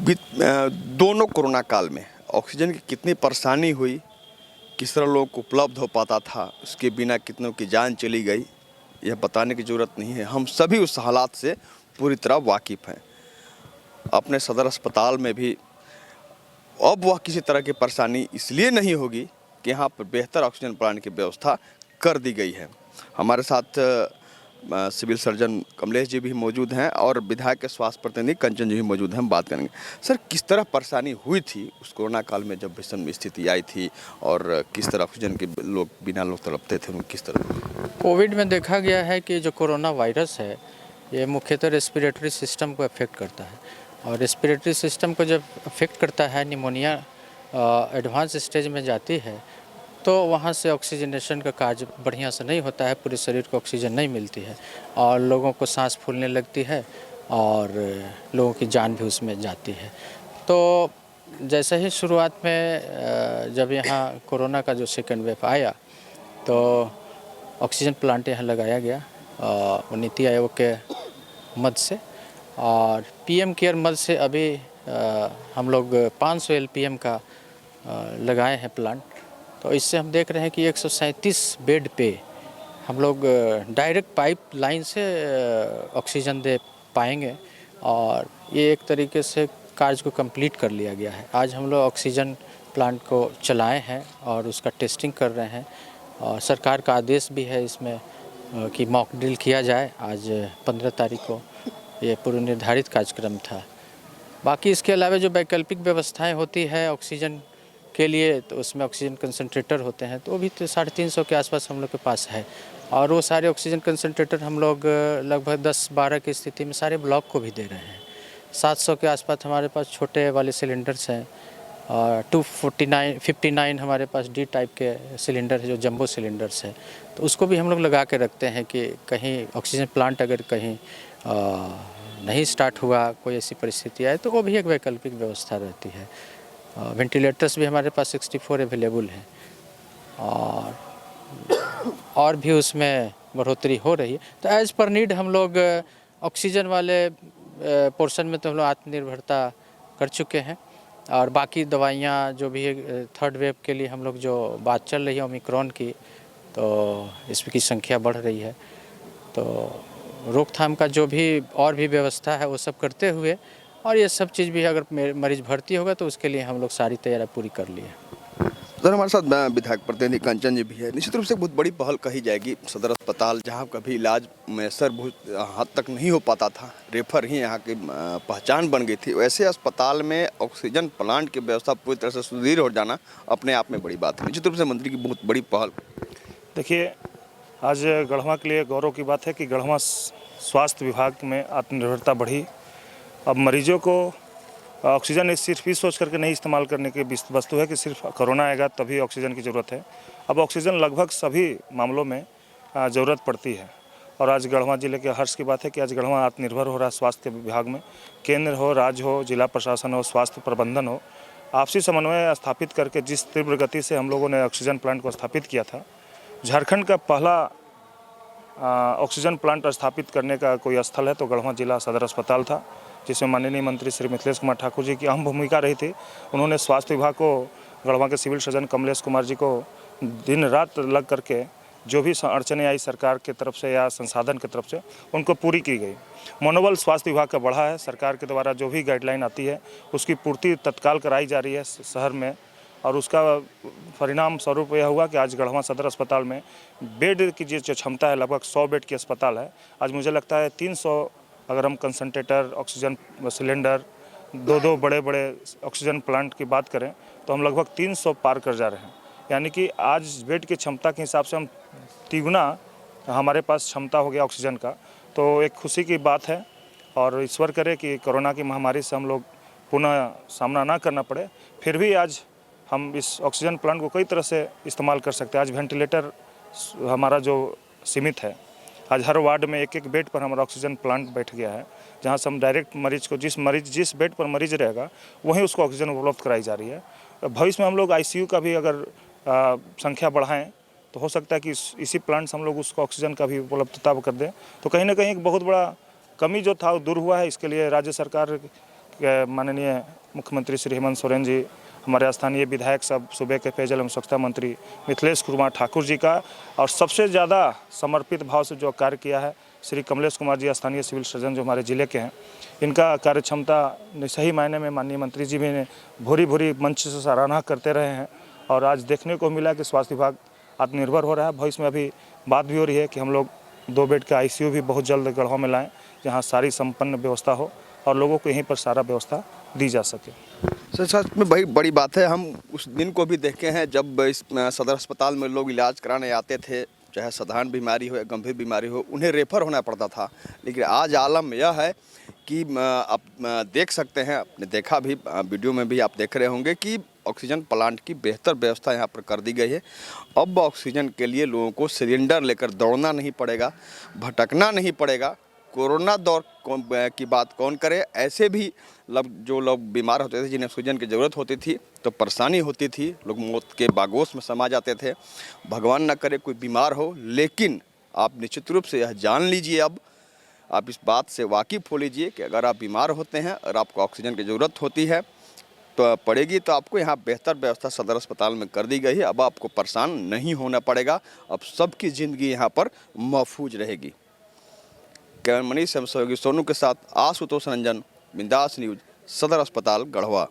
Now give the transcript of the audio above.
दोनों कोरोना काल में ऑक्सीजन की कितनी परेशानी हुई, किस तरह लोगों को उपलब्ध हो पाता था, उसके बिना कितनों की जान चली गई, यह बताने की ज़रूरत नहीं है। हम सभी उस हालात से पूरी तरह वाकिफ़ हैं। अपने सदर अस्पताल में भी अब वह किसी तरह की परेशानी इसलिए नहीं होगी कि यहाँ पर बेहतर ऑक्सीजन प्लांट की व्यवस्था कर दी गई है। हमारे साथ सिविल सर्जन कमलेश जी भी मौजूद हैं और विधायक के स्वास्थ्य प्रतिनिधि कंचन जी भी मौजूद हैं। हम बात करेंगे। सर, किस तरह परेशानी हुई थी उस कोरोना काल में जब विषम स्थिति आई थी, और किस तरह ऑक्सीजन के लोग बिना लोग तड़पते थे, उनको किस तरह? कोविड में देखा गया है कि जो कोरोना वायरस है ये मुख्यतः रेस्पिरेटरी सिस्टम को अफेक्ट करता है, और रेस्पिरेटरी सिस्टम को जब अफेक्ट करता है, निमोनिया एडवांस स्टेज में जाती है, तो वहाँ से ऑक्सीजनेशन का कार्य बढ़िया से नहीं होता है, पूरे शरीर को ऑक्सीजन नहीं मिलती है और लोगों को सांस फूलने लगती है और लोगों की जान भी उसमें जाती है। तो जैसे ही शुरुआत में जब यहाँ कोरोना का जो सेकेंड वेव आया तो ऑक्सीजन प्लांट यहाँ लगाया गया नीति आयोग के मद से, और पीएम केयर मद से अभी हम लोग 500 एलपीएम का लगाए हैं प्लांट। तो इससे हम देख रहे हैं कि 137 बेड पे हम लोग डायरेक्ट पाइप लाइन से ऑक्सीजन दे पाएंगे, और ये एक तरीके से कार्य को कंप्लीट कर लिया गया है। आज हम लोग ऑक्सीजन प्लांट को चलाए हैं और उसका टेस्टिंग कर रहे हैं, और सरकार का आदेश भी है इसमें कि मॉक ड्रिल किया जाए। आज 15 तारीख को ये पूर्व निर्धारित कार्यक्रम था। बाकी इसके अलावा जो वैकल्पिक व्यवस्थाएं होती है ऑक्सीजन के लिए, तो उसमें ऑक्सीजन कंसंट्रेटर होते हैं, तो वो भी 350 के आसपास हम लोग के पास है, और वो सारे ऑक्सीजन कंसंट्रेटर हम लोग लगभग 10-12 की स्थिति में सारे ब्लॉक को भी दे रहे हैं। 700 के आसपास हमारे पास छोटे वाले सिलेंडर्स हैं, और 259 हमारे पास डी टाइप के सिलेंडर है जो जंबो सिलेंडर्स है, तो उसको भी हम लोग लगा के रखते हैं कि कहीं ऑक्सीजन प्लांट अगर कहीं नहीं स्टार्ट हुआ, कोई ऐसी परिस्थिति आए, तो वो भी एक वैकल्पिक व्यवस्था रहती है। वेंटिलेटर्स भी हमारे पास 64 अवेलेबल हैं, और भी उसमें बढ़ोतरी हो रही है। तो एज़ पर नीड हम लोग ऑक्सीजन वाले पोर्शन में तो हम लोग आत्मनिर्भरता कर चुके हैं, और बाकी दवाइयाँ जो भी थर्ड वेव के लिए हम लोग जो बात चल रही है ओमिक्रॉन की, तो इसकी संख्या बढ़ रही है, तो रोकथाम का जो भी और भी व्यवस्था है वो सब करते हुए, और ये सब चीज़ भी अगर मरीज़ भर्ती होगा तो उसके लिए हम लोग सारी तैयारी पूरी कर लिए। सर, हमारे साथ विधायक प्रतिनिधि कंचन जी भी है। निश्चित रूप से बहुत बड़ी पहल कही जाएगी। सदर अस्पताल, जहां कभी इलाज मैसर बहुत हद तक नहीं हो पाता था, रेफर ही यहाँ की पहचान बन गई थी, वैसे अस्पताल में ऑक्सीजन प्लांट की व्यवस्था पूरी तरह से सुदृढ़ हो जाना अपने आप में बड़ी बात है। निश्चित रूप से मंत्री की बहुत बड़ी पहल। देखिए, आज गढ़वा के लिए गौरव की बात है कि गढ़वा स्वास्थ्य विभाग में आत्मनिर्भरता बढ़ी। अब मरीजों को ऑक्सीजन सिर्फ ही सोच करके नहीं इस्तेमाल करने की वस्तु है कि सिर्फ कोरोना आएगा तभी ऑक्सीजन की ज़रूरत है। अब ऑक्सीजन लगभग सभी मामलों में ज़रूरत पड़ती है, और आज गढ़वा जिले के हर्ष की बात है कि आज गढ़वा आत्मनिर्भर हो रहा है स्वास्थ्य विभाग में। केंद्र हो, राज्य हो, जिला प्रशासन हो, स्वास्थ्य प्रबंधन हो, आपसी समन्वय स्थापित करके जिस तीव्र गति से हम लोगों ने ऑक्सीजन प्लांट को स्थापित किया था, झारखंड का पहला ऑक्सीजन प्लांट स्थापित करने का कोई स्थल है तो गढ़वा जिला सदर अस्पताल था, जिसमें माननीय मंत्री श्री मिथिलेश कुमार ठाकुर जी की अहम भूमिका रही थी। उन्होंने स्वास्थ्य विभाग को, गढ़वा के सिविल सर्जन कमलेश कुमार जी को दिन रात लग करके जो भी अड़चनें आई सरकार की तरफ से या संसाधन की तरफ से, उनको पूरी की गई। मनोबल स्वास्थ्य विभाग का बढ़ा है। सरकार के द्वारा जो भी गाइडलाइन आती है उसकी पूर्ति तत्काल कराई जा रही है शहर में, और उसका परिणाम स्वरूप यह हुआ कि आज गढ़वा सदर अस्पताल में बेड की जो क्षमता है, लगभग 100 बेड की अस्पताल है। आज मुझे लगता है 300, अगर हम कंसंट्रेटर, ऑक्सीजन सिलेंडर, दो बड़े बड़े ऑक्सीजन प्लांट की बात करें तो हम लगभग 300 पार कर जा रहे हैं। यानी कि आज बेड की क्षमता के हिसाब से हम तिगुना हमारे पास क्षमता हो गया ऑक्सीजन का। तो एक खुशी की बात है, और ईश्वर करे कि कोरोना की महामारी से हम लोग पुनः सामना ना करना पड़े। फिर भी आज हम इस ऑक्सीजन प्लांट को कई तरह से इस्तेमाल कर सकते हैं। आज वेंटिलेटर हमारा जो सीमित है, आज हर वार्ड में एक बेड पर हमारा ऑक्सीजन प्लांट बैठ गया है, जहां से हम डायरेक्ट मरीज को जिस बेड पर मरीज रहेगा वहीं उसको ऑक्सीजन उपलब्ध कराई जा रही है। भविष्य में हम लोग आईसीयू का भी अगर संख्या बढ़ाएं तो हो सकता है कि इसी प्लांट से हम लोग उसको ऑक्सीजन का भी उपलब्धता कर दें। तो कहीं ना कहीं एक बहुत बड़ा कमी जो था वो दूर हुआ है। इसके लिए राज्य सरकार माननीय मुख्यमंत्री श्री हेमंत सोरेन जी, हमारे स्थानीय विधायक सब, सूबे के पेयजल एवं स्वच्छता मंत्री मिथिलेश कुमार ठाकुर जी का, और सबसे ज़्यादा समर्पित भाव से जो कार्य किया है श्री कमलेश कुमार जी, स्थानीय सिविल सर्जन जो हमारे ज़िले के हैं, इनका कार्य क्षमता सही मायने में माननीय मंत्री जी भी ने भूरी भूरी मंच से सराहना करते रहे हैं। और आज देखने को मिला कि स्वास्थ्य विभाग आत्मनिर्भर हो रहा है। भविष्य में अभी बात भी हो रही है कि हम लोग 2 बेड का ICU भी बहुत जल्द गढ़वा में लाएँ, जहाँ सारी संपन्न व्यवस्था हो और लोगों को यहीं पर सारा व्यवस्था दी जा सके। सच में बड़ी बड़ी बात है। हम उस दिन को भी देखे हैं जब इस सदर अस्पताल में लोग इलाज कराने आते थे, चाहे साधारण बीमारी हो या गंभीर बीमारी हो, उन्हें रेफर होना पड़ता था। लेकिन आज आलम यह है कि आप देख सकते हैं, आपने देखा भी, वीडियो में भी आप देख रहे होंगे कि ऑक्सीजन प्लांट की बेहतर व्यवस्था यहाँ पर कर दी गई है। अब ऑक्सीजन के लिए लोगों को सिलेंडर लेकर दौड़ना नहीं पड़ेगा, भटकना नहीं पड़ेगा। कोरोना दौर की बात कौन करे, ऐसे भी जो लोग बीमार होते थे, जिन्हें ऑक्सीजन की ज़रूरत होती थी तो परेशानी होती थी, लोग मौत के बागोश में समा जाते थे। भगवान न करे कोई बीमार हो, लेकिन आप निश्चित रूप से यह जान लीजिए, अब आप इस बात से वाकिफ़ हो लीजिए कि अगर आप बीमार होते हैं और आपको ऑक्सीजन की ज़रूरत होती है तो पड़ेगी, तो आपको यहाँ बेहतर व्यवस्था सदर अस्पताल में कर दी गई है। अब आपको परेशान नहीं होना पड़ेगा, अब सबकी ज़िंदगी यहाँ पर महफूज रहेगी। कैमरा मनीष सहयोगी सोनू के साथ आशुतोष रंजन, बिंदास न्यूज़, सदर अस्पताल गढ़वा।